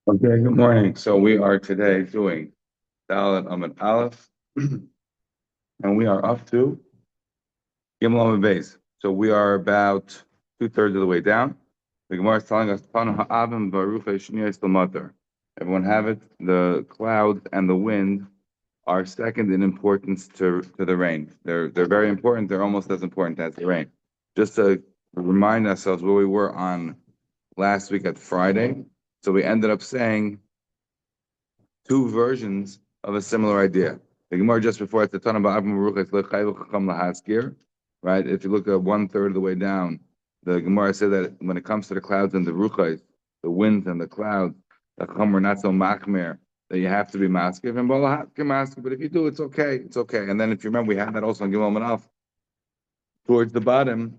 Okay, good morning. So we are today doing Dalet Amud Aleph, and we are up to Gimel Amud Beis. So we are about two-thirds of the way down. The Gemara is telling us, "Tanu ha'avim v'arucha shniyos l'matar." Everyone have it. The clouds and the wind are second in importance to the rain. They're very important. They're almost as important as the rain. Just to remind ourselves where we were on last week at Friday. So we ended up saying two versions of a similar idea. The Gemara just before it's the Tanah Ba'av Maruch, it's L'chayv Chacham Lahaskir, right? If you look at one third of the way down, the Gemara said that when it comes to the clouds and the ruchais, the winds and the clouds, the Chacham are not so machmir that you have to be maskiv and Balahaskir maskiv, but if you do, it's okay, it's okay. And then if you remember, we had that also in Gimel Manaf towards the bottom,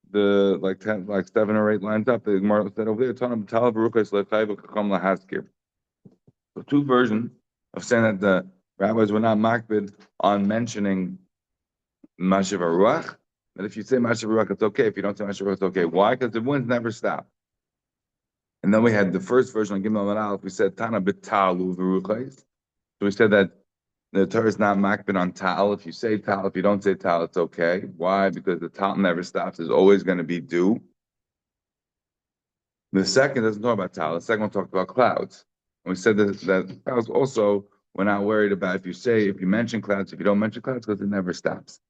the like 10, like 7 or 8 lines up. The Gemara said over there, Tanah B'Talav Ruchais L'chayv Chacham Lahaskir. So two versions of saying that the rabbis were not makbid on mentioning Mashiv Ruach. That if you say Mashiv Ruach, it's okay. If you don't say Mashiv Ruach, it's okay. Why? Because the winds never stop. And then we had the first version on Gimel and Aleph. We said Tana b'talu v'ruchais. So we said that the Torah is not makbid on tal. If you say tal, if you don't say tal, it's okay. Why? Because the tal never stops. There's always going to be dew. The second doesn't talk about tal. The second one talked about clouds. And we said that clouds also, we're not worried about if you mention clouds, if you don't mention clouds, because it never stops.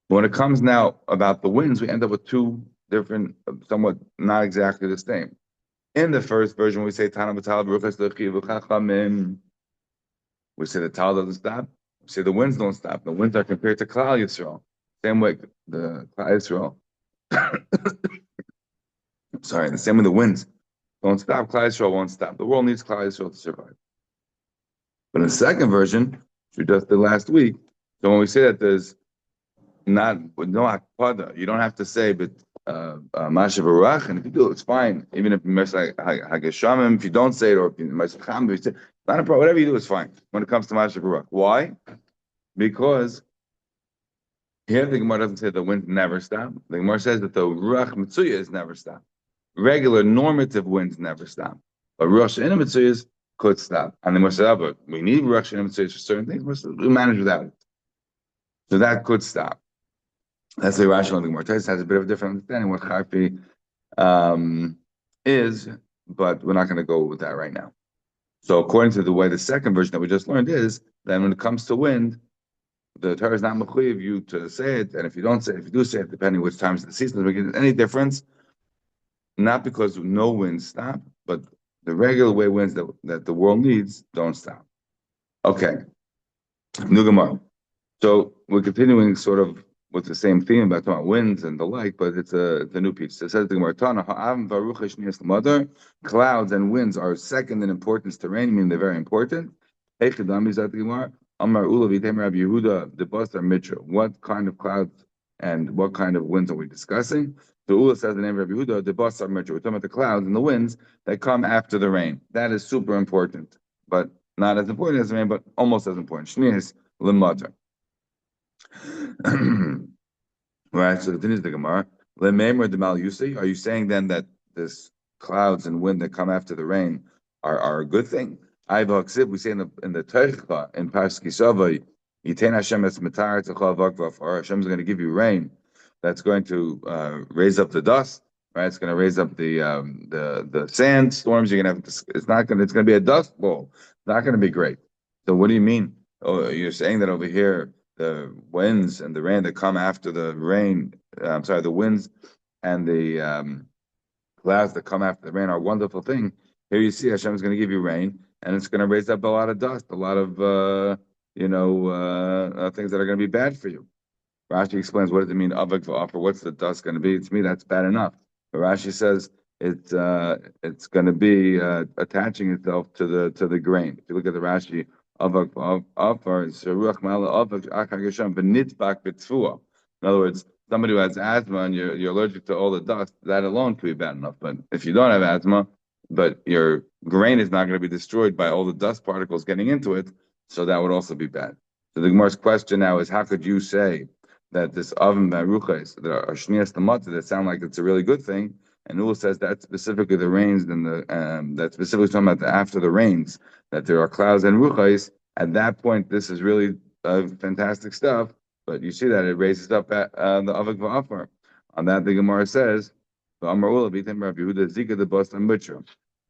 But when it comes now about the winds, we end up with two different, somewhat not exactly the same. In the first version, we say Tana b'tal b'ruchas lechi v'chachamim. We say the tal doesn't stop. We say the winds don't stop. The winds are compared to Klal Yisrael. Same way the Klal Yisrael. Sorry, the same way the winds don't stop. Klal Yisrael won't stop. The world needs Klal Yisrael to survive. But in the second version, which we just did last week, so when we say that there's not with no akpada, you don't have to say but masha barach, and if you do, it's fine. Even if hageshamim, if you don't say it, or if you masacham, if you say not a problem. Whatever you do is fine when it comes to masha barach. Why? Because here the Gemara doesn't say the wind never stop. The Gemara says that the ruach mitzuya is never stop. Regular normative winds never stop, but ruach and mitzuyas could stop. And the Gemara said, oh, but we need ruach and mitzuyas for certain things. We manage without it, so that could stop. That's the rational thing. Mortais has a bit of a different understanding what Charpi is, but we're not going to go with that right now. So according to the way the second version that we just learned is, then when it comes to wind, the Torah is not mechuyev you to say it, and if you don't say it, if you do say it, depending which times of the season, doesn't make any difference. Not because no winds stop, but the regular way winds that the world needs don't stop. Okay, New Gemara. So we're continuing sort of with the same theme about talking about winds and the like, but it's a new piece. It says the Gemara, clouds and winds are second in importance to rain, meaning they're very important. What kind of clouds and what kind of winds are we discussing? The Ula says the name of Rabbi Yehuda, the basar mitra. We're talking about the clouds and the winds that come after the rain. That is super important, but not as important as the rain, but almost as important. Shnias limata. Right, so continues the Gemara. Are you saying then that this clouds and wind that come after the rain are a good thing? We say in the Teichva in Parski Shavai, Yitain Hashem es mitar tzachal v'akvaf, or Hashem is going to give you rain that's going to raise up the dust, right? It's going to raise up the sand storms. You're going to have it's going to be a dust bowl. It's not going to be great. So what do you mean? Oh, you're saying that over here the winds and the rain that come after the rain, the winds and the clouds that come after the rain are a wonderful thing. Here you see Hashem is going to give you rain, and it's going to raise up a lot of dust, a lot of things that are going to be bad for you. Rashi explains what does it mean avak v'afar. What's the dust going to be? To me, that's bad enough. But Rashi says it's going to be attaching itself to the grain. If you look at the Rashi. In other words, somebody who has asthma and you're allergic to all the dust, that alone could be bad enough. But if you don't have asthma, but your grain is not going to be destroyed by all the dust particles getting into it, so that would also be bad. So the Gemara's question now is, how could you say that this oven baruches that are shnias tamata that sound like it's a really good thing, And Ula says that's specifically the rains, and that's specifically talking about after the rains, that there are clouds and ruchais. At that point, this is really fantastic stuff. But you see that it raises up at the avak va'afar. On that, the Gemara says, "V'amar Ula b'tem Rabbi Yehuda zika the bostan mitra."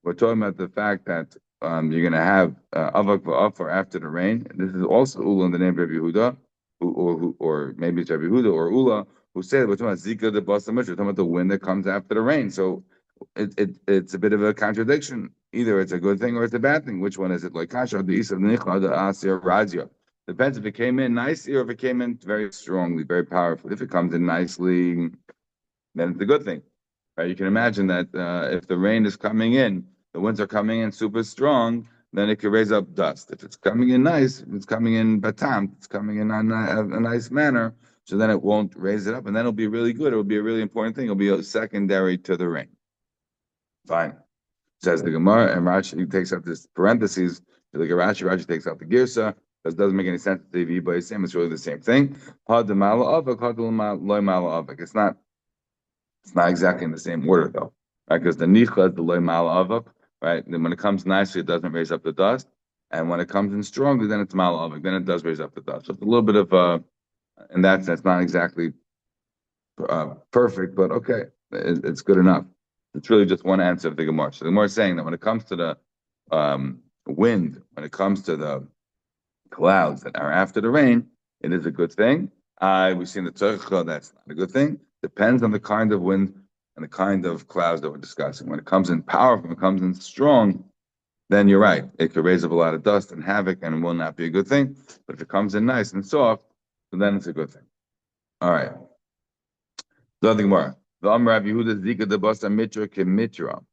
We're talking about the fact that you're going to have avak va'afar after the rain. This is also Ula in the name of Rabbi Yehuda, or maybe it's Rabbi Yehuda or Ula, who said we're talking about zika the bostan mitra. We're talking about the wind that comes after the rain. So it's a bit of a contradiction. Either it's a good thing or it's a bad thing. Which one is it? Like kasha the isa nichla the asir radia. Depends if it came in nicely or if it came in very strongly, very powerfully. If it comes in nicely, then it's a good thing, right? You can imagine that if the rain is coming in, the winds are coming in super strong, then it could raise up dust. If it's coming in nice, if it's coming in batam, it's coming in on a nice manner, so then it won't raise it up, and then it'll be really good. It'll be a really important thing. It'll be a secondary to the rain. Fine. Says the Gemara, and Rashi takes out this parentheses. Look at Rashi takes out the girsa, because it doesn't make any sense to be by same. It's really the same thing. It's not exactly in the same order though, right? Because the nicha is the loy mal avak, right? Then when it comes nicely, it doesn't raise up the dust, and when it comes in strongly, then it's mal avak. Then it does raise up the dust. So it's a little bit of in that sense, not exactly perfect, but okay, it's good enough. It's really just one answer of the Gemara. So the Gemara is saying that when it comes to the wind, when it comes to the clouds that are after the rain, it is a good thing. We've seen the tzarcha, that's not a good thing. Depends on the kind of wind and the kind of clouds that we're discussing. When it comes in powerful, when it comes in strong, then you're right. It could raise up a lot of dust and havoc and will not be a good thing. But if it comes in nice and soft, then it's a good thing. All right. Nothing more. Rabbi Yehuda zika the basa mitra kemitra.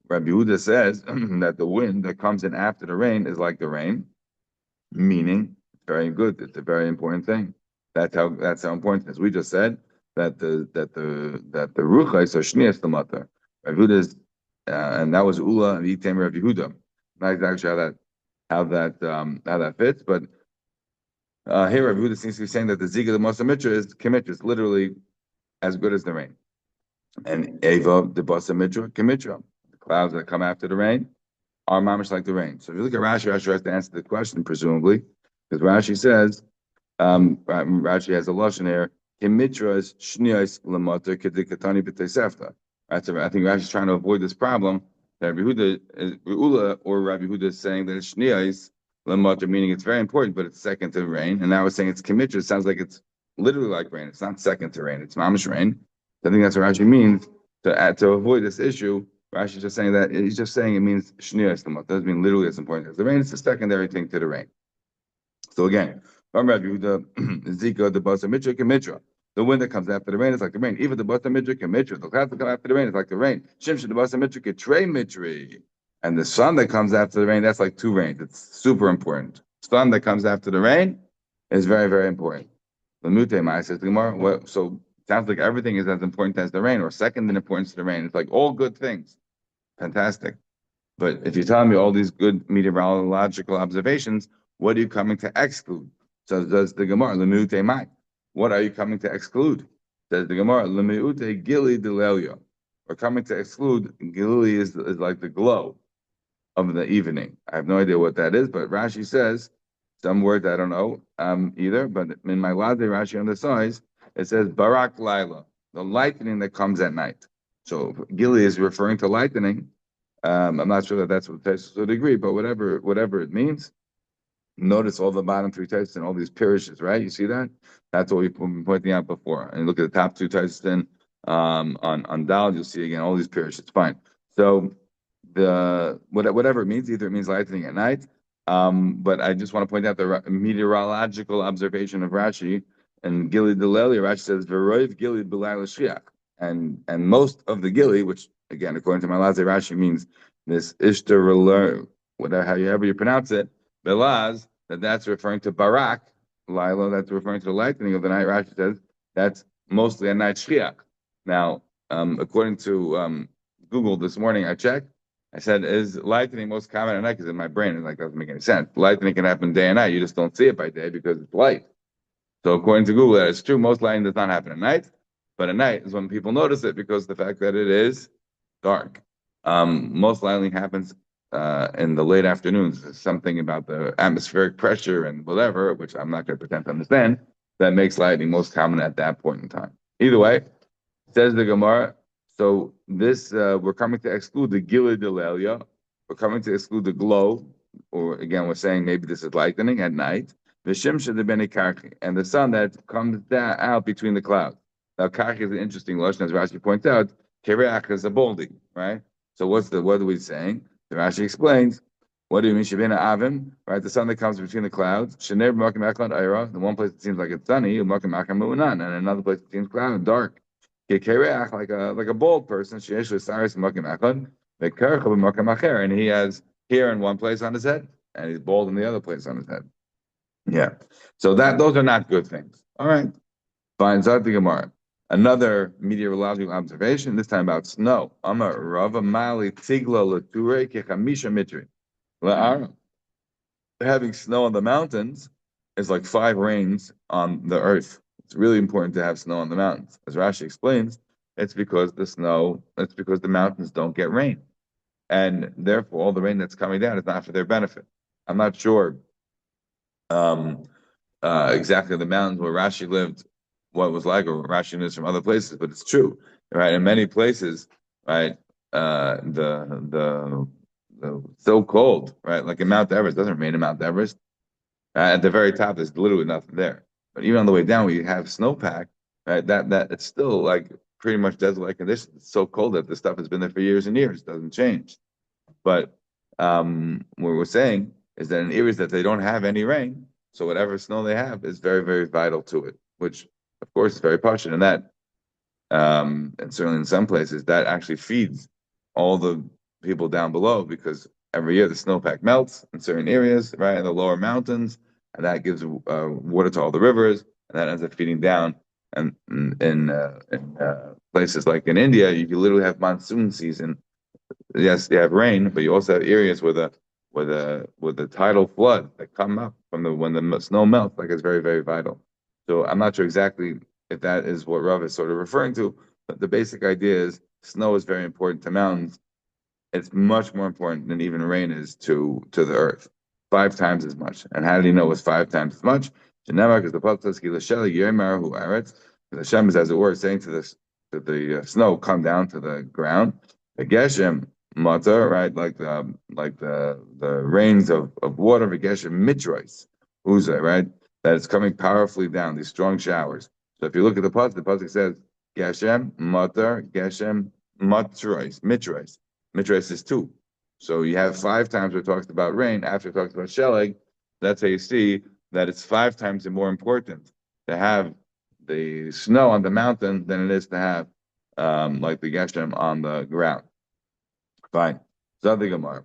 Rabbi Yehuda says that the wind that comes in after the rain is like the rain, meaning it's very good. It's a very important thing. That's how important it is. We just said that the ruchais are shnias the matter. Rabbi Yehuda's and that was Ula and Item Rabbi Yehuda. Not exactly how that fits, but here Rabbi Yehuda seems to be saying that the zika the basa mitra is kemitra. It's literally as good as the rain. And Eva, the basa mitra, kemitra. The clouds that come after the rain are mamish like the rain. So if you look at Rashi, Rashi has to answer the question, presumably, because Rashi says, Rashi has a lashon here, kemitras shniyos lamata kedikatani b'teisefta. Right, so I think Rashi's trying to avoid this problem that Rabbi Ula or Rabbi Huda is saying that it's shniyos lamata, meaning it's very important, but it's second to rain. And now we're saying it's kemitra. It sounds like it's literally like rain. It's not second to rain. It's mamish rain. I think that's what Rashi means to avoid this issue. Rashi's just saying that he's just saying it means shniyos lamata. Doesn't mean literally as important as the rain. It's a secondary thing to the rain. So again, the Zika, the Basa Mitra, Kemitra. The wind that comes after the rain is like the rain. Even the Basa Mitra, Kemitra. The clouds that come after the rain is like the rain. Shimshon, the Basa Mitra, Ketrei Mitri. And the sun that comes after the rain, that's like two rains. It's super important. Sun that comes after the rain is very, very important. The Mutema says the Gemara, so it sounds like everything is as important as the rain, or second in importance to the rain. It's like all good things. Fantastic. But if you're telling me all these good meteorological observations, what are you coming to exclude? So does the Gemara, Lemeute Mai. What are you coming to exclude? Says the Gemara, Lemeute Gili Delelio. We're coming to exclude, Gili is like the glow of the evening. I have no idea what that is, but Rashi says, some words I don't know either, but in my Lade Rashi on the sides, it says Barak Laila, the lightning that comes at night. So Gili is referring to lightning. I'm not sure that that's what Tosfos would agree, but whatever it means. Notice all the bottom three Tosfos and all these parishes, right? You see that? That's what we've been pointing out before. And look at the top two Tosfos on Dal, you'll see again all these parishes. Fine. So whatever it means, either it means lightning at night. But I just want to point out the meteorological observation of Rashi and Gili Deleli. Rashi says Veroiv Gili B'Layla Shiach, and most of the Gili, which again according to my Laze Rashi means this Ishtar, whatever however you pronounce it, Belaz, that's referring to Barak Lila, that's referring to the lightning of the night. Rashi says that's mostly a night Shiach. Now, according to Google this morning, I checked. I said, is lightning most common at night? Because in my brain, it doesn't make any sense. Lightning can happen day and night. You just don't see it by day because it's light. So according to Google, it's true. Most lightning does not happen at night. But at night is when people notice it because the fact that it is dark. Most likely happens in the late afternoons. Something about the atmospheric pressure and whatever, which I'm not going to pretend to understand, that makes lightning most common at that point in time. Either way, says the Gemara. So this we're coming to exclude the Gila Delelia. We're coming to exclude the glow, or again, we're saying maybe this is lightning at night. The Shimsha the Beni Karchi, and the sun that comes down out between the clouds. Now, Karchi is an interesting lashon, as Rashi points out. Kereach is a baldy, right? So what are we saying? The Rashi explains. What do you mean Shabina Avim? Right, the sun that comes between the clouds. Shener Makim Echad Ayra. The one place it seems like it's sunny, Makim Acham Mu'unan, and another place it seems cloud and dark. Kereach, like a bald person. Sheyesh Saris Makim Echad. Vekercha Makim Acher, and he has hair in one place on his head, and he's bald in the other place on his head. Yeah. So those are not good things. All right. Fine. Zot the Gemara. Another meteorological observation, this time about snow. Amar Rava Mali Tigla Lature Kechamisha Mitri. Having snow on the mountains is like 5 rains on the earth. It's really important to have snow on the mountains. As Rashi explains, it's because the mountains don't get rain. And therefore all the rain that's coming down is not for their benefit. I'm not sure exactly the mountains where Rashi lived, what it was like, or Rashi knows from other places, but it's true, right? In many places, right, the so cold, right, like in Mount Everest, doesn't rain in Mount Everest. At the very top, there's literally nothing there. But even on the way down, where you have snowpack, right, that it's still like pretty much desert-like conditions. It's so cold that the stuff has been there for years and years, doesn't change. But what we're saying is that in areas that they don't have any rain, so whatever snow they have is very, very vital to it, which of course is very passionate. And that, and certainly in some places, that actually feeds all the people down below because every year the snowpack melts in certain areas, right, in the lower mountains, and that gives water to all the rivers, and that ends up feeding down. And in places like in India, you can literally have monsoon season. Yes, you have rain, but you also have areas with the tidal flood that come up from when the snow melts. Like it's very, very vital. So I'm not sure exactly if that is what Rav is sort of referring to, but the basic idea is snow is very important to mountains. It's much more important than even rain is to the earth, 5 times as much. And how did he know it was 5 times as much? Because the Pasuk says, "Ki l'sheli yomar hu aretz." The Hashem is, as it were, saying to the snow, come down to the ground. The Geshem matar, right, like the rains of water. The Geshem mitrois, uza, right, that it's coming powerfully down. These strong showers. So if you look at the pasuk says Geshem matar, Geshem matrois, mitrois. Midrash is 2. So you have 5 times where it talks about rain, after it talks about sheleg. That's how you see that it's 5 times more important to have the snow on the mountain than it is to have like the Geshem on the ground. Fine. Zadi Gemara.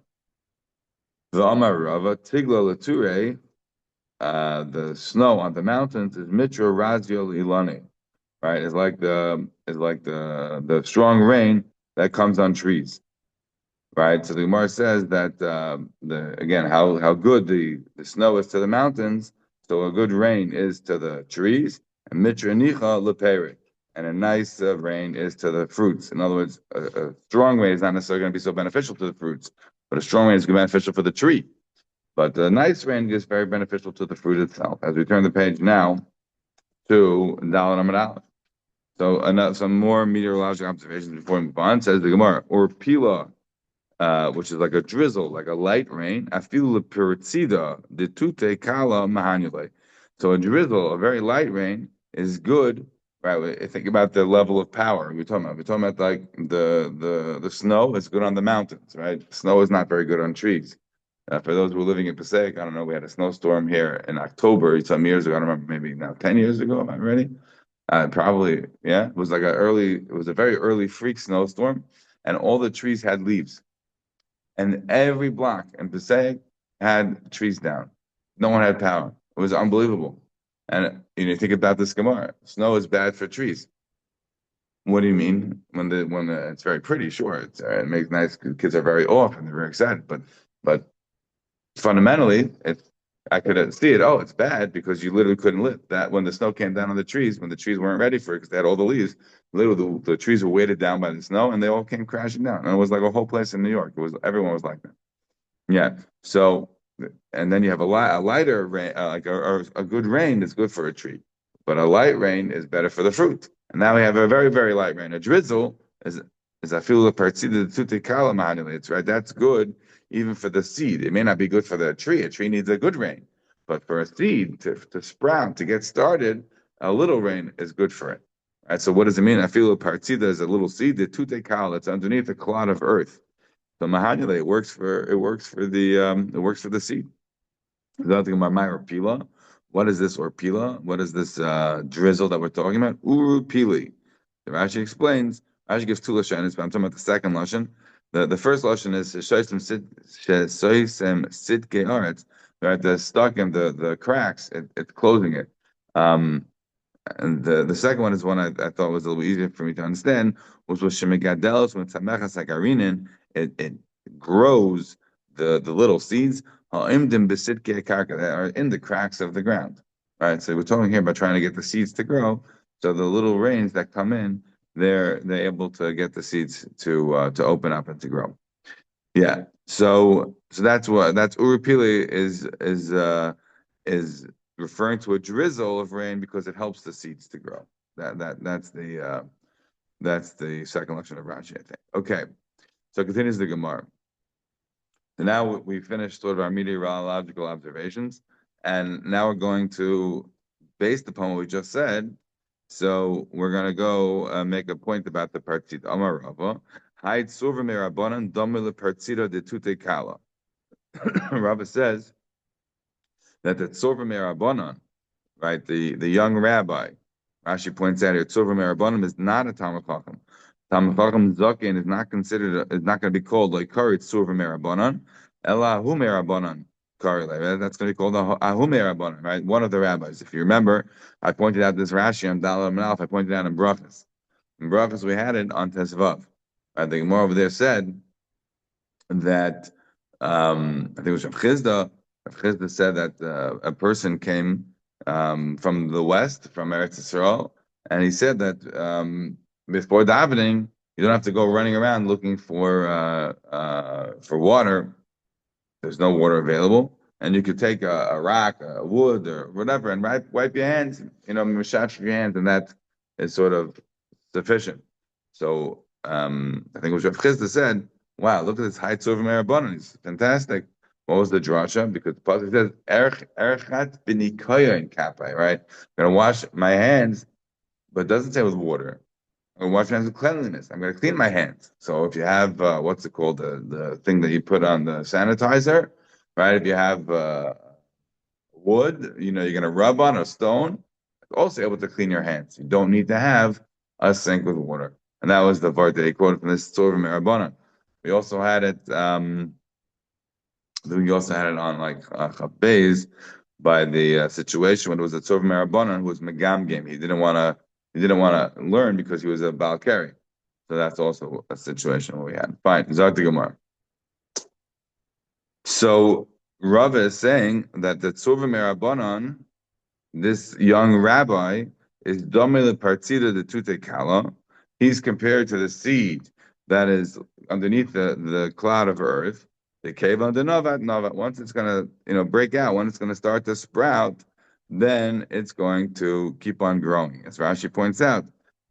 The Amar Rava Tigla Lature, the snow on the mountains is Mitra Raziel Ilani. Right? It's like the strong rain that comes on trees. Right, so the Gemara says that how good the snow is to the mountains, so a good rain is to the trees, and mitra nicha leperi, and a nice rain is to the fruits. In other words, a strong rain is not necessarily going to be so beneficial to the fruits, but a strong rain is going to be beneficial for the tree. But the nice rain is very beneficial to the fruit itself. As we turn the page now to Dalet Amud Aleph. So some more meteorological observations before we move on. Says the Gemara, or pila. Which is like a drizzle, like a light rain. Afilu peritzida de tute kala mahanule. So a drizzle, a very light rain, is good. Right. Think about the level of power we're talking about. We're talking about like the snow is good on the mountains, right? Snow is not very good on trees. For those who are living in Passaic, I don't know. We had a snowstorm here in October some years ago. I don't remember, maybe now 10 years ago. Am I ready? Probably, yeah. It was a very early freak snowstorm, and all the trees had leaves. And every block in Passaic had trees down. No one had power. It was unbelievable. And you think about this Gemara. Snow is bad for trees. What do you mean? When it's very pretty, sure, it makes nice. Kids are very off and they're very excited. But fundamentally, I could see it. Oh, it's bad because you literally couldn't live. That when the snow came down on the trees, when the trees weren't ready for it because they had all the leaves, literally the trees were weighted down by the snow and they all came crashing down. And it was like a whole place in New York. It was everyone was like that. Yeah. So, and then you have a lighter rain, like a good rain is good for a tree, but a light rain is better for the fruit. And now we have a very, very light rain. A drizzle is I feel the partsida tutikala manulates, right? That's good even for the seed. It may not be good for the tree. A tree needs a good rain, but for a seed to sprout, to get started, a little rain is good for it. Right. So what does it mean? I feel the partsida is a little seed, the tutikala, it's underneath a clod of earth. So mahanule, it works for the seed. Nothing about my orpila. What is this orpila? What is this drizzle that we're talking about? Uru pili. The Rashi explains. Rashi gives two lashonis, but I'm talking about the second lashon. The first lashon is shoisem sit ge'aretz. Right, the stuck in the cracks, it's closing it. Um, and the second one is one I thought was a little easier for me to understand, was shemigadelos when tzamechas hagarinin, it grows the little seeds ha'imdim b'sitke karka that are in the cracks of the ground. Right. So we're talking here about trying to get the seeds to grow. So the little rains that come in, they're able to get the seeds to open up and to grow. Yeah. So that's urupili is referring to a drizzle of rain because it helps the seeds to grow. That's the second lesson of Rashi, I think. Okay. So continues the Gemara. So now we finished sort of our meteorological observations, and now we're going to, based upon what we just said, so we're going to go make a point about the partit. Amar Rava, Haid Surva Merabanan Domile Partita de Tute Kala. Rava says that the Surva Merabanan, right, the young rabbi, Rashi points out here, Tzurva Merabanim is not a Talmud Chacham. Talmud Chacham Zaken is not going to be called like Kari Tzurva Merabanan, Ela Ahu Merabanan Kari. That's going to be called Ahu Merabanan, right? One of the rabbis. If you remember, I pointed out this Rashi on Dalam and Alf. I pointed out in Brachas. In Brachas, we had it on Tesvav. Right? The Gemara over there said that I think it was Rav Chizda. Rav Chizda said that a person came from the west, from Eretz Yisrael, and he said that before davening, you don't have to go running around looking for water. There's no water available, and you could take a rock, a wood, or whatever, and wipe your hands. Massage your hands, and that is sort of sufficient. So I think it was Rav Chizda said, "Wow, look at this high tzur from It's fantastic." What was the drasha? Because the pasuk says, "Erchat b'nikoya in kapai," right? I'm gonna wash my hands, but it doesn't say with water. I'm gonna wash my hands with cleanliness. I'm gonna clean my hands. So if you have what's it called, the thing that you put on the sanitizer, right? If you have wood, you're gonna rub on a stone, also able to clean your hands. You don't need to have a sink with water. And that was the part that he quoted from this Tzor Merabbanan. We also had it. We also had it on like Chabez by the situation when it was a Tzor Merabbanan who was Megam game. He didn't want to. He didn't want to learn because he was a Balkari. So that's also a situation where we had. Fine. Zart Gemara. So Rava is saying that the Tzor Merabbanan, this young rabbi, is Domele Partida de Tute Kala. He's compared to the seed that is underneath the cloud of earth, the cave under Navat. Once it's going to break out, when it's going to start to sprout, then it's going to keep on growing. As Rashi points out,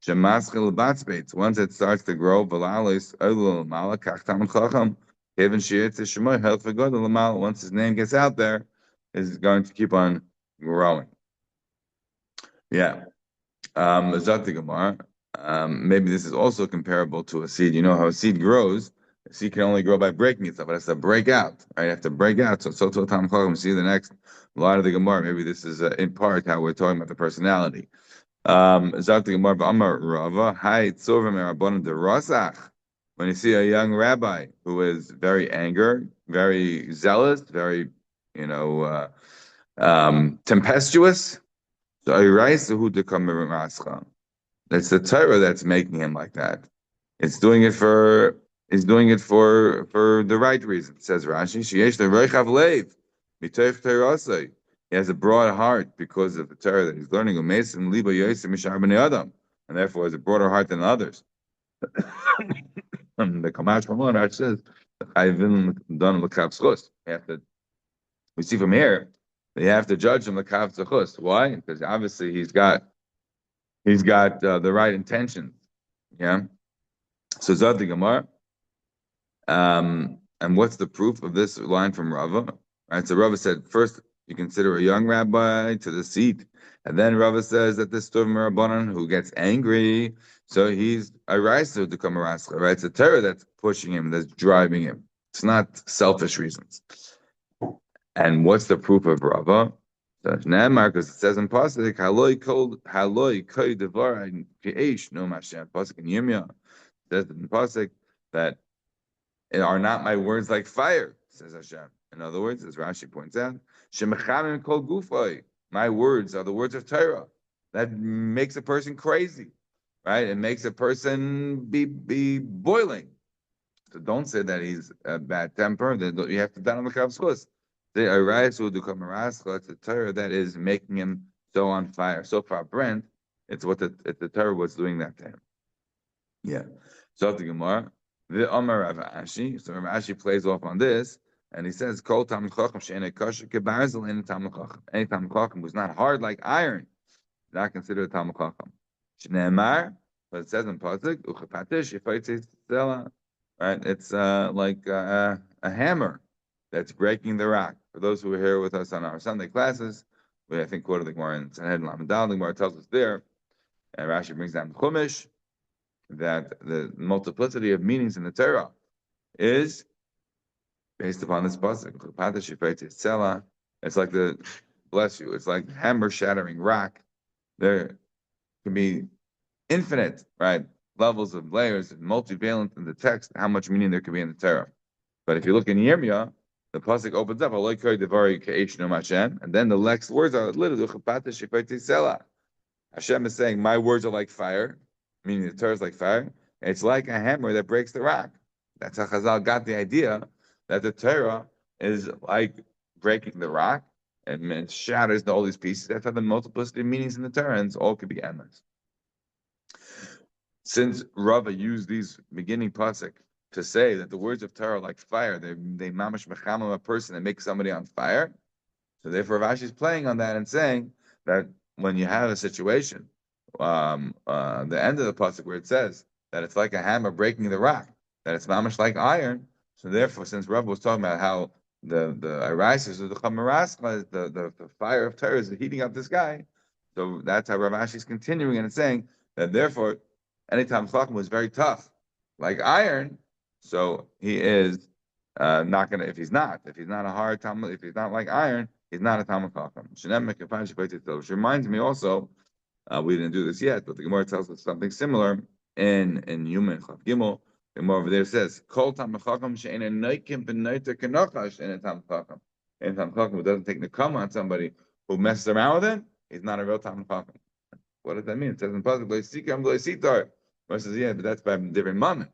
Shemaschil Batzbeitz, once it starts to grow, Valalis Elul Mala Kachtam Chacham, Kevin Shiitz Shemoy Health for God once his name gets out there, is going to keep on growing. Yeah. Zati Gemara. Maybe this is also comparable to a seed. You know how a seed grows. A seed can only grow by breaking itself, but it has to break out. Right? You have to break out. So to Tam Chacham, see the next line of the Gemara. Maybe this is in part how we're talking about the personality. Zati Gemara, Amar Rava, Hai Tzorva Merabbanan de Rasach. When you see a young rabbi who is very angry, very zealous, very, tempestuous, it's the Torah that's making him like that. It's doing it for the right reason. Says Rashi, Sheyesh lereichav leiv. Mitoich Teirasai. He has a broad heart because of the Torah that he's learning. Umesim liba yosim mishar b'nei adam, and therefore has a broader heart than others. The Kamash Ramon says, "I've been done l'kav schus." We see from here they have to judge him l'kav schus. Why? Because obviously he's got the right intentions. Yeah. So Zad the Gemara. And what's the proof of this line from Rava? Right. So Rava said first you consider a young rabbi to the seat, and then Rava says that this Tov Rabbanan who gets angry, so he's a Raisu to come around. Right. It's a terror that's pushing him, that's driving him. It's not selfish reasons. And what's the proof of Rava? So Ne'emar, because it says in Pasuk, haloi koi devar keish no Hashem. Pasuk in Yirmiyah says in Pasuk that are not my words like fire, says Hashem. In other words, as Rashi points out, shemechamim kol gufay. My words are the words of Torah. That makes a person crazy, right? It makes a person be boiling. So don't say that he's a bad temper. You have to down on the kavskos. The arise will do kamarascha. It's the Torah that is making him so on fire. So far, Brent, it's what the Torah was doing that to him. Yeah. So the Gemara, the Amar Rav Ashi. So Rav Ashi plays off on this, and he says, "Kol Talmid Chacham she'enei kosher kebarzel in Talmid Chacham." Any Talmid Chacham who's not hard like iron, not considered a Talmid Chacham. Shneimar, but it says in Pasuk, "Uchapatish yifaitz tzela." Right? It's like a hammer that's breaking the rock. For those who were here with us on our Sunday classes, we I think quoted the Gemara in Sanhedrin Lamed Daled. The Gemara tells us there, and Rashi brings down the Chumash, that the multiplicity of meanings in the Torah is based upon this pasuk. It's like bless you. It's like hammer shattering rock. There can be infinite, right, levels of layers and multivalent in the text. How much meaning there could be in the Torah. But if you look in Yirmiyah, the pasuk opens up, and then the next words are literally Hashem is saying, my words are like fire, meaning the Torah is like fire. It's like a hammer that breaks the rock. That's how Chazal got the idea that the Torah is like breaking the rock and it shatters all these pieces. That's how the multiplicity of meanings in the Torah, and all could be endless. Since Rava used these beginning pasuk to say that the words of Torah are like fire, they mamash mechamam a person and make somebody on fire. So therefore, Rashi is playing on that and saying that when you have a situation, the end of the pasuk where it says that it's like a hammer breaking the rock, that it's mamash like iron. So therefore, since Rav was talking about how the arises or the chamarascha, the fire of Torah is heating up this guy, so that's how Rav Ashi is continuing, and it's saying that therefore, anytime Chacham was very tough, like iron, so he is not gonna. If he's not a hard Talmud, if he's not like iron, he's not a Talmud Chacham. Which reminds me also, we didn't do this yet, but the Gemara tells us something similar in Yumin Chav Gimel. The Gemara over there says, "Kol Talmud Chacham she'ena noikim b'noiter kenochash in a Talmud Chacham." In a Talmud Chacham who doesn't take nekama on somebody who messes around with him, he's not a real Talmud Chacham. What does that mean? It says in Pasuk, "Lo yisikam lo yisitar." Gemara says, "Yeah, but that's by a different moment."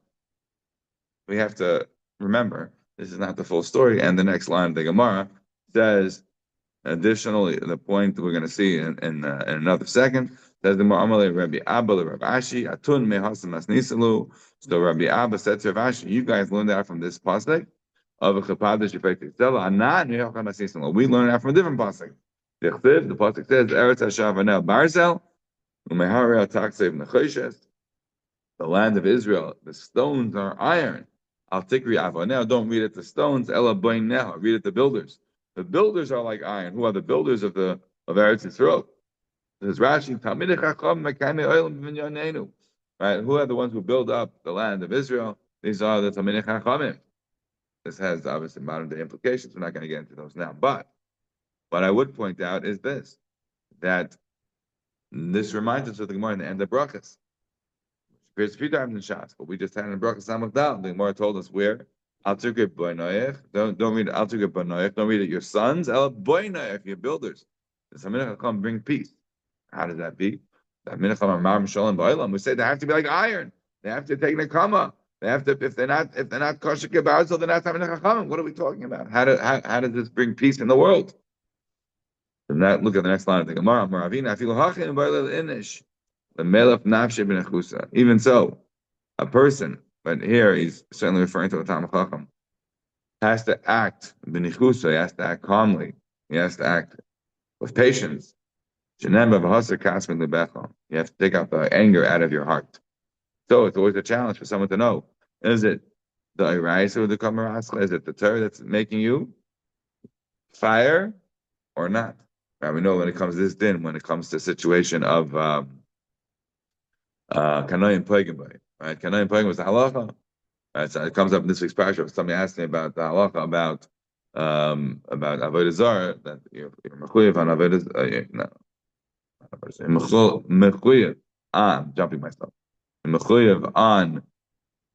We have to remember this is not the full story, and the next line of the Gemara says. Additionally, the point we're going to see in another second says the Mu'amalei Rabbi Abba Rabbi Ashi Atun Mehasam Asnisalu. So Rabbi Abba said to Rabbi Ashi, "You guys learned that from this pasuk of a chapadish yifei tzela. Anan Mehasam Asnisalu. We learned that from a different pasuk. The pasuk says Eretz Hashavanel Barzel Umeharei Taksev Nechoshes. The land of Israel, the stones are iron. Al Tikri Avanel. Don't read it the stones. Ela Boinel. Read it the builders. The builders are like iron. Who are the builders of Eretz Yisrael? There's Rashi, Talmidei Chacham Mekayimei Olam B'Minyanenu. Right? Who are the ones who build up the land of Israel? These are the Talmidei Chachamim. This has obviously modern day implications. We're not going to get into those now. But what I would point out is this: that this reminds us of the Gemara in the end of Brachas. Which appears a few times in Shas, but we just had in Brachas Samach Dal. The Gemara told us where. Don't read Al Tugeb Banoich. Don't read it your sons. El Boinoich, your builders. The Talmidei Chacham bring peace. How does that be? We say they have to be like iron. They have to take nekama. They have to, if they're not kosher kibbutz, so they're not having a chachamim. What are we talking about? How does this bring peace in the world? And that, look at the next line of the Gemara. Even so, a person, but here he's certainly referring to a Talmid Chacham, has to act b'nichusa. He has to act calmly. He has to act with patience. You have to take out the anger out of your heart. So it's always a challenge for someone to know: is it the Iraisa or the Kamarascha? Is it the Torah that's making you fire or not? Now we know when it comes to this din, when it comes to a situation of Kanoim Plegim, right? Kanoim Plegim was the halacha. Right, so it comes up in this week's parasha. Somebody asked me about the halacha about avodah zarah, that you're mechuyev on avodah. No, mechuyev on, jumping myself. Mechuyev on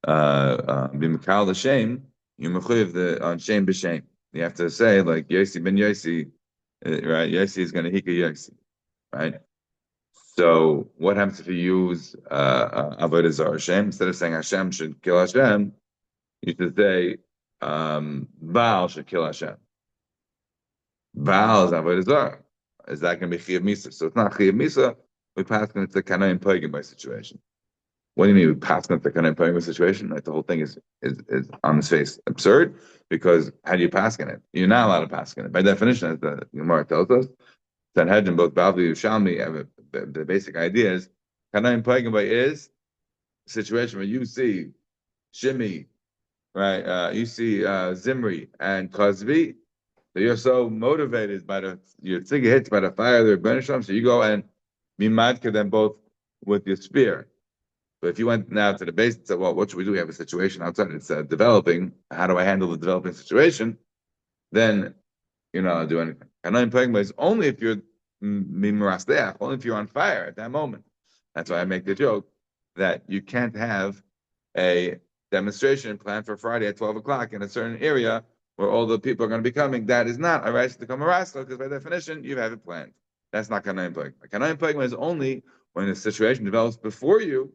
b'mikal l'shem. You're mechuyev on shame b'shem. You have to say like Yosi ben Yosi, right? Yosi is going to hika Yosi, right? So what happens if you use avodah zarah Hashem instead of saying Hashem should kill Hashem? You should say Baal should kill Hashem. Baal is avodah zarah. Is that going to be chiyuv misa? So it's not chiyuv misa. We pass into the kanayim plegim by situation. What do you mean we pass into the kanayim plegim by situation? Like the whole thing is on its face absurd, because how do you pass in it? You're not allowed to pass in it by definition, as the Gemara tells us. Sanhedrin, both Bavli and Shalmi, have the basic idea is kanayim plegim by is a situation where you see Shimi, right? You see Zimri and Kozvi, so you're so motivated by your tzigah hits by the fire of the Rebbeinu Shalom, so you go and mimadka them both with your spear. But if you went now to the base and said, well, what should we do? We have a situation outside, it's developing. How do I handle the developing situation? Then you're not allowed to do anything. Kanayim plegim is only if you're mimarasteach, only if you're on fire at that moment. That's why I make the joke that you can't have a demonstration planned for Friday at 12 o'clock in a certain area where all the people are going to be coming. That is not a right to come arasta, because by definition, you have it planned. That's not kanayim plegim. Kanayim plegim is only when the situation develops before you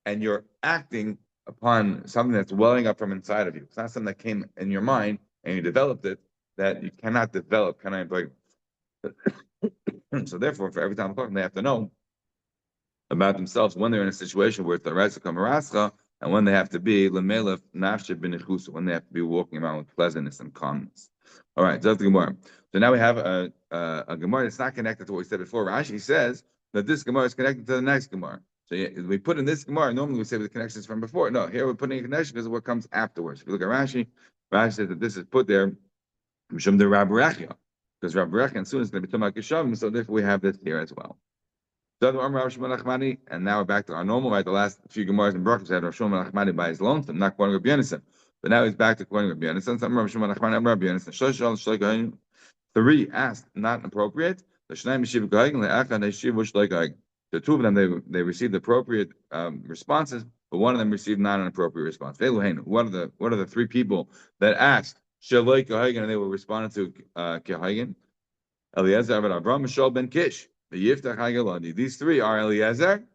and you're acting upon something that's welling up from inside of you. It's not something that came in your mind and you developed it, that you cannot develop kanayim plegim. So therefore, for every time they have to know about themselves when they're in a situation where it's the right to come arasta, and when they have to be lemelef nafshe b'nichusa, when they have to be walking around with pleasantness and calmness. All right, so that's the Gemara. So now we have a Gemara that's not connected to what we said before. Rashi says that this Gemara is connected to the next Gemara. So we put in this Gemara, normally we say the connections from before. No, here we're putting a connection because of what comes afterwards. If you look at Rashi, Rashi says that this is put there Mishum de Rab Rechia, because Rab Rechia soon is going to be Tumak Yishavim, so therefore we have this here as well. And now we're back to our normal, right? The last few Gemaras and Brachos had Rav Shmuel Nachmani by his lonesome, not quoting Rabbi Yonasan. But now he's back to quoting Rabbi Yonasan. Some Rav Shmuel Nachmani and Rabbi Yonasan. Three asked, not appropriate. The two of them, they received appropriate responses, but one of them received not an appropriate response. What are the three people that asked and they were responding to Kehagen? Eliezer, Avram, Mishal ben Kish. These three are Eliezer,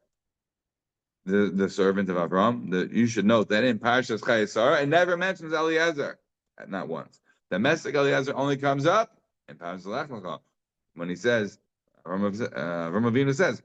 the servant of Avram. You should note that in Parshas Chayesara, it never mentions Eliezer, not once. The Mesek Eliezer only comes up in Parshas Lech Lecha when he says, Avram Avinu says,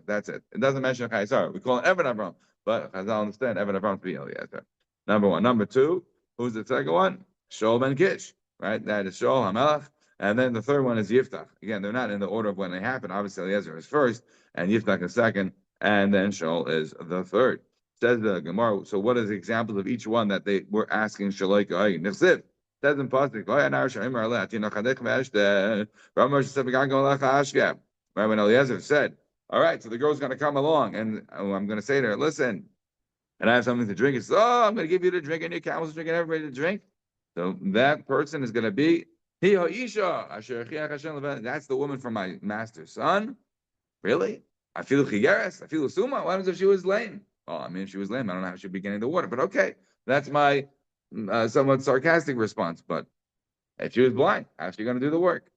that's it. It doesn't mention Chayesara. We call it Evan Avram, but Chazal understand Evan Avram to be Eliezer. Number one. Number two, who's the second one? Shaul ben Kish, right? That is Shaul HaMelech. And then the third one is Yiftach. Again, they're not in the order of when they happen. Obviously, Eliezer is first, and Yiftach is second, and then Shaul is the third. Says the Gemara. So, what is the examples of each one that they were asking Shaloi Ka'ay? Nechsiv says in Pasuk, right when Eliezer said, "All right, so the girl's going to come along, and I'm going to say to her, listen, and I have something to drink." He says, "Oh, I'm going to give you to drink, and your camels drinking, everybody to drink." So that person is going to be that's the woman from my master's son. Really? I feel chigeres. I feel suma. What happens if she was lame? Well, I mean, if she was lame, I don't know how she'd be getting the water. But okay, that's my somewhat sarcastic response. But if she was blind, how's she going to do the work?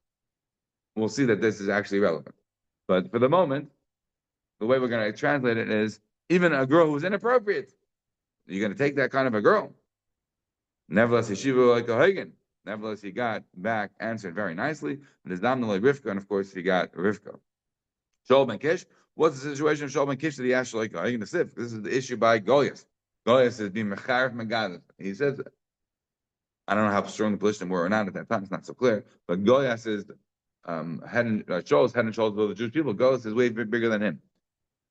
We'll see that this is actually relevant. But for the moment, the way we're going to translate it is even a girl who's inappropriate. You're going to take that kind of a girl. Nevertheless, Yeshiva like a Hagen. Nevertheless, he got back answered very nicely. And his Damna like Rivka, and of course, he got Rivka. Shaul ben Kish. What's the situation of Shaul ben Kish that he asked like Hagen the Sif? This is the issue by Goliath. Goliath is being Mecharif Megadif. He says, I don't know how strong the position were or not at that time. It's not so clear. But Goliath is Shaul's head and shoulders above the Jewish people. Goliath is way bigger than him.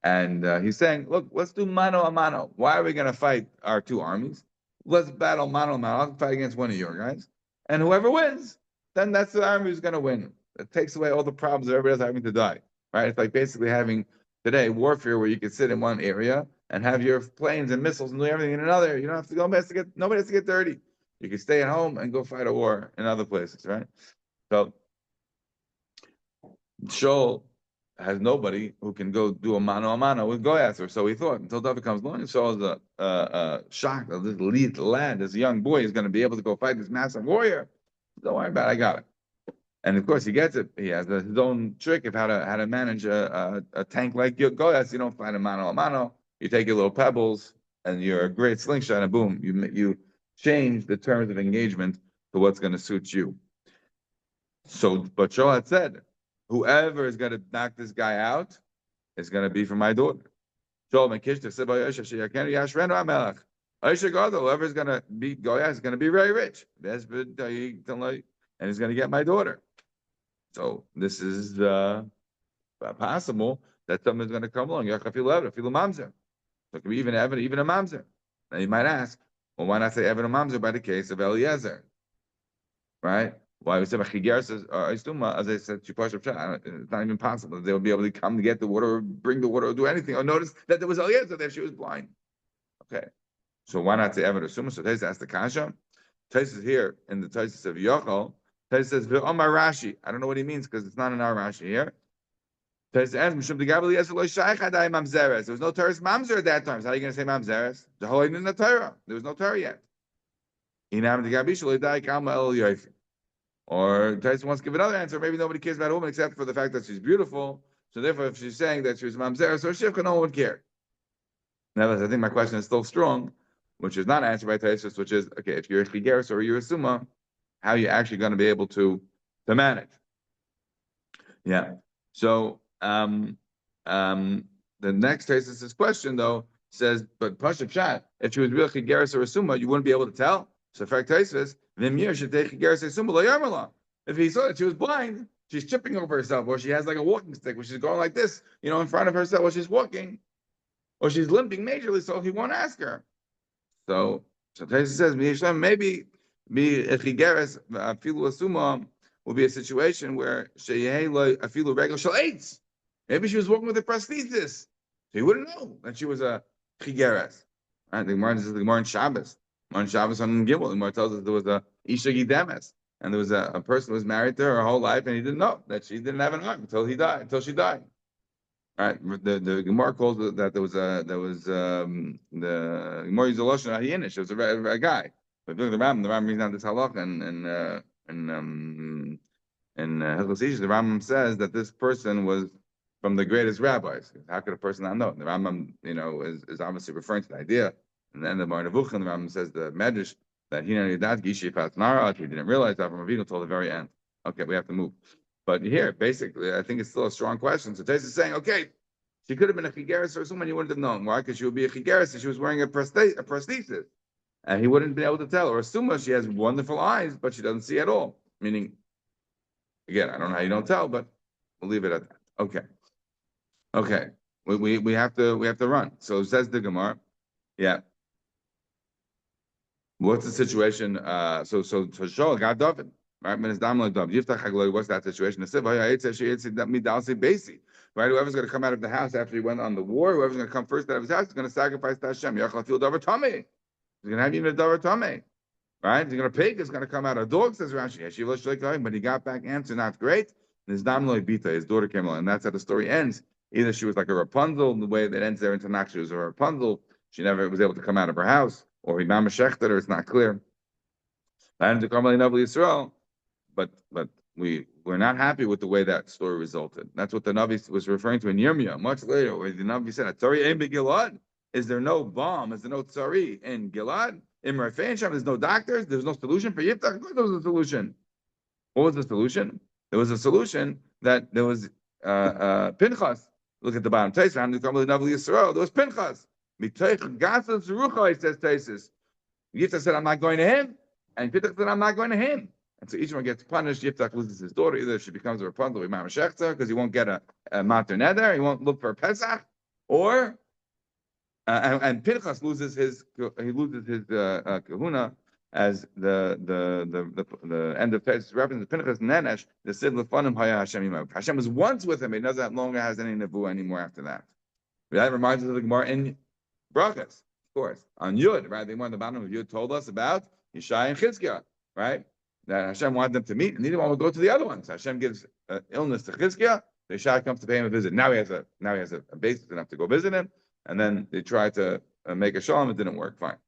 And he's saying, look, let's do mano a mano. Why are we going to fight our two armies? Let's battle mano a mano. I'll fight against one of your guys. And whoever wins, then that's the army who's going to win. It takes away all the problems of everybody else having to die. Right? It's like basically having today warfare where you can sit in one area and have your planes and missiles and do everything in another. You don't have to go, nobody has to get dirty. You can stay at home and go fight a war in other places, right? So Shaul has nobody who can go do a mano with Goliath, or so he thought, until David comes along and Shaul is shocked that this lead lad, this young boy, is going to be able to go fight this massive warrior. Don't worry about it, I got it. And of course, he gets it. He has his own trick of how to manage a tank like Goliath. You don't fight a mano. You take your little pebbles and you're a great slingshot, and boom, you change the terms of engagement to what's going to suit you. So, but Shaul had said, whoever is going to knock this guy out is going to be for my daughter. Shaul ben Kish said, whoever is going to beat Goliath is going to be very rich, and he's going to get my daughter. So this is possible that someone's going to come along. So it could be even Evan, even a mamzer. Now you might ask, well, why not say Evan or mamzer by the case of Eliezer? Right? Why we say Chigeres as I said, it's not even possible that they would be able to come to get the water or bring the water or do anything. Or notice that there was Eliezer there, she was blind. Okay. So why not say Evan or Suma? So Tais asked the Kasha. Tais is here in the Tais of Yochel. Tais says, V'omar Rashi. I don't know what he means because it's not in our Rashi here. Tais asks, Mishum Degav Eliezer lo shaykh hadai mamzeres. There was no Torah's mamzer at that time. So how are you going to say mamzeres? The whole in the Torah. There was no Torah yet. Inam Degav Bishul Idai Kama El Yoifi. Or Tyson wants to give another answer. Maybe nobody cares about a woman except for the fact that she's beautiful. So therefore, if she's saying that she was mamzer, so shivka, no one would care. Nevertheless, I think my question is still strong, which is not answered by Tyson, which is, okay, if you're a chigeres or you're a summa, how are you actually going to be able to manage? Yeah. So the next Tyson's question, though, says, but Pasha Pshat, if she was real chigeres or a summa, you wouldn't be able to tell. So in fact, Tyson says, if he saw that she was blind, she's tripping over herself, or she has like a walking stick, where she's going like this, in front of herself while she's walking, or she's limping majorly, so he won't ask her. So Taisa says, maybe Chigeres Afilu Asuma will be a situation where Afilu Regal Shal Eitz. Maybe she was walking with a prosthesis, so he wouldn't know that she was a Chigeres. Right? The Gemara says the Gemara in Shabbos. On Shabbos on Gimel, the Gemara tells us there was a Isha Gidemes, and there was a person who was married to her whole life, and he didn't know that she didn't have an arm until she died. All right, the Gemara calls it that there was the Gemara used a loshon hayinish. It was a guy, but the Rambam brings down this halach, and Hilchos Ish, the Rambam says that this person was from the greatest rabbis. How could a person not know? The Rambam, is obviously referring to the idea. And then the Marnavuch and the Rambam says the Medrash that he didn't realize that from Avinu till the very end. Okay, we have to move. But here, basically, I think it's still a strong question. So Tais is saying, okay, she could have been a chigeres or someone you wouldn't have known. Why? Because she would be a chigeres if she was wearing a prosthesis. And he wouldn't be able to tell. Or Suma, she has wonderful eyes, but she doesn't see at all. Meaning, again, I don't know how you don't tell, but we'll leave it at that. Okay. We have to run. So says the Gemara. Yeah. What's the situation? So Shaul got David, right? What's that situation? Right? Whoever's going to come out of the house after he went on the war, whoever's going to come first out of his house is going to sacrifice to Hashem. He's going to have even a davar tamei, right? He's going to pig. It's going to come out. A dog, says Rashi. But he got back answer not great. And his damloi bita, his daughter came along, and that's how the story ends. Either she was like a Rapunzel, the way that ends there in Tanakh, she was a Rapunzel. She never was able to come out of her house. Or Imam Shechted, or it's not clear. But we're not happy with the way that story resulted. That's what the Navi was referring to in Yirmiyah much later, where the Navi said, "Atori ein begilad." Is there no balm? Is there no tsari in Gilad? In Rafael there's no doctors. There's no solution for Yiftach. Of course, there was a solution. What was the solution? There was a solution that there was Pinchas. Look at the bottom. There was Pinchas. Says Taisus. Yiftach said, I'm not going to him. And Pinchas said, I'm not going to him. And so each one gets punished. Yiftach loses his daughter. Either she becomes a Rapunzel with Mama Shechta because he won't get a Mater Neder. He won't look for a Pesach. Or and Pinchas loses his kahuna as the end of Pesach reference. Pinchas Nenesh the Sid Lefanim Haya Hashem Yimav. Hashem was once with him. He doesn't longer has any nevuah anymore after that. That reminds us of the Gemara in Brachas, of course, on Yud. Right, the Gemara on the bottom of Yud told us about Yishai and Chizkiah. Right, that Hashem wanted them to meet, and neither one would go to the other one. So Hashem gives illness to Chizkiah. The Yishai comes to pay him a visit. Now he has a basis enough to go visit him. And then they tried to make a shalom. It didn't work. Fine.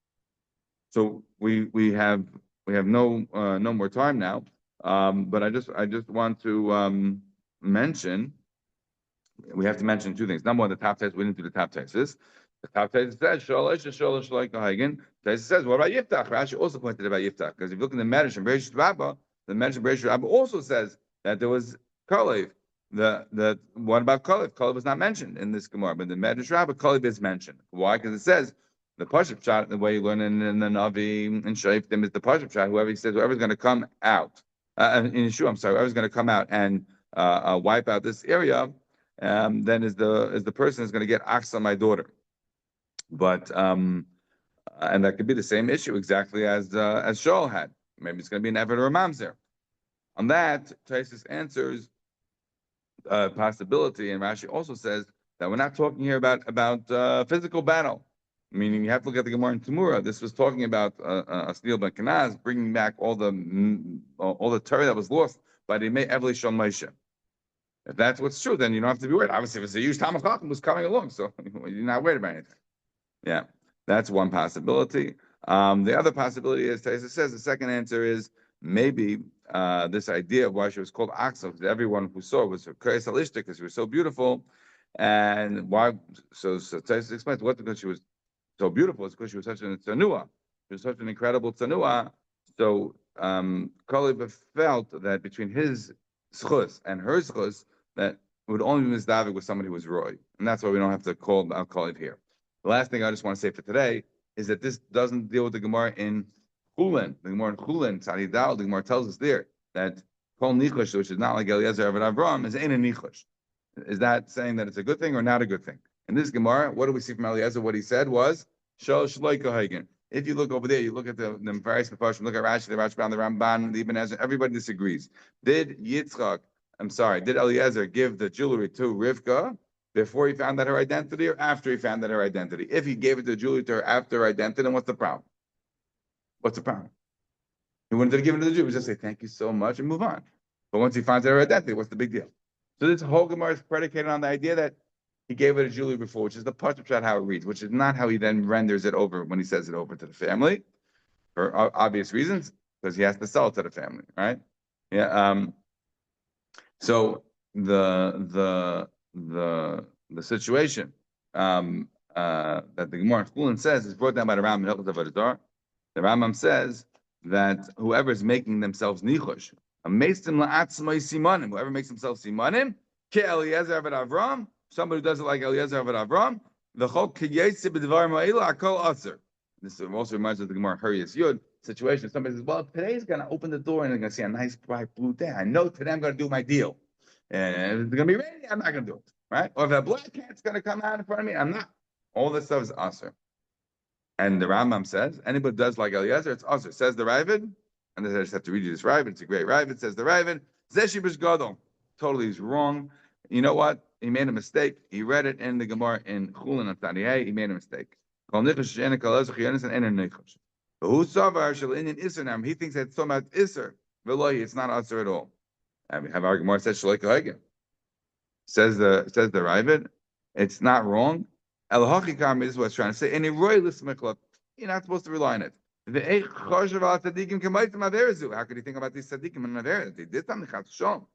So we have no more time now. But I just want to mention. We have to mention two things. Number one, the top test. We didn't do the top tests. The top test says shalosh like Hagen. Test says what about Yiftach? Rashi also pointed about Yiftach because if you look in the Medrash and Bereshit Rabbah, the Medrash and Bereshit Rabbah also says that there was Kalev. What about Kalev? Kalev was not mentioned in this Gemara, but the Medrash Rabbah Kalev is mentioned. Why? Because it says the Pashup shot, the way you learn in the Navi and Shaiftim is the Pashup shot. Whoever's going to come out in Yeshua, I'm sorry, whoever's going to come out and wipe out this area, then is the person who's going to get Aksa, my daughter. But and that could be the same issue exactly as Shaul had. Maybe it's going to be an Eved or a Mamzer. On that, Taisus answers. Possibility, and Rashi also says that we're not talking here about physical battle, meaning you have to look at the Gemara in Tamura. This was talking about a steel ben Kanaz bringing back all the Torah that was lost by the Evli Shal Moshe. If that's what's true, then you don't have to be worried. Obviously, if it's a huge Talmud Chacham was coming along, so you're not worried about anything. Yeah, that's one possibility. The other possibility is, Taisa says, the second answer is maybe this idea of why she was called Aksa, because everyone who saw was her Kreis Alishta, because she was so beautiful, and why? So Taisa explains what because she was so beautiful is because she was such a tsanua. She was such an incredible tsanua. So Kalib felt that between his schus and her schus, that it would only be misdavik with somebody who was roy, and that's why we don't have to call Kalib here. The last thing I just want to say for today is that this doesn't deal with the Gemara in Chulin. The Gemara in Chulin, Tzadidal, the Gemara tells us there that Kol Nichosh, which is not like Eliezer Avad Avram, is Ein Nichosh. Is that saying that it's a good thing or not a good thing? In this Gemara, what do we see from Eliezer? What he said was, Shal Shloika Hagen. If you look over there, you look at the various Mepharshim, look at Rashi, the Rashbam, the Ramban, the Ibn Ezra, everybody disagrees. Did Eliezer give the jewelry to Rivka before he found out her identity or after he found out her identity? If he gave it the jewelry to her after her identity, then what's the problem? What's the problem? He wanted to give it to the Jew, just say thank you so much and move on. But once he finds out her identity, what's the big deal? So this whole Gemara is predicated on the idea that he gave it to Julie before, which is the Pashup shot how it reads, which is not how he then renders it over when he says it over to the family, for obvious reasons, because he has to sell it to the family, right? Yeah. So the situation that the Gemara in Chulin says is brought down by the Rambam in Hilchos Avodah. The Rambam says that whoever is making themselves nichush, whoever makes himself simanim, ke Eliezer Avad Avram, somebody who does it like Eliezer Avad Avram, the chol kiyetzi b'dvar ma'ila akol aser. This also reminds us of the Gemara Huriyas Yud situation. Somebody says, well, today's going to open the door and they're going to see a nice bright blue day. I know today I'm going to do my deal. And if it's going to be rainy, I'm not going to do it. Right? Or if a black cat's going to come out in front of me, I'm not. All this stuff is aser. And the Rambam says, anybody does like Eliezer, it's aser. Says the Ravid, and I just have to read you this Ravid. It's a great Ravid. Says the Ravid, Zeshi B'shgadol. Totally is wrong. You know what? He made a mistake. He read it in the Gemara in Chulin and Taniyeh. He made a mistake. He thinks that it's talking about Isser. It's not Isser at all. And we have our Gemara says Shloika Hagen. Says the Ravid, it's not wrong. El Hachikam is what it's trying to say. And in Roy Lismiklot, you're not supposed to rely on it. How could he think about these tzaddikim and Naveres? They did something chashom.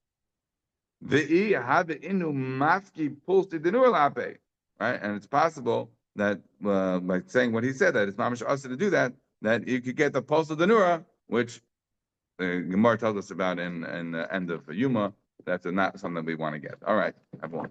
Right, and it's possible that by saying what he said, that it's mamash also to do that, that you could get the pulse of the Nura, which the Gemara tells us about in the end of Yuma. That's not something we want to get. All right, everyone.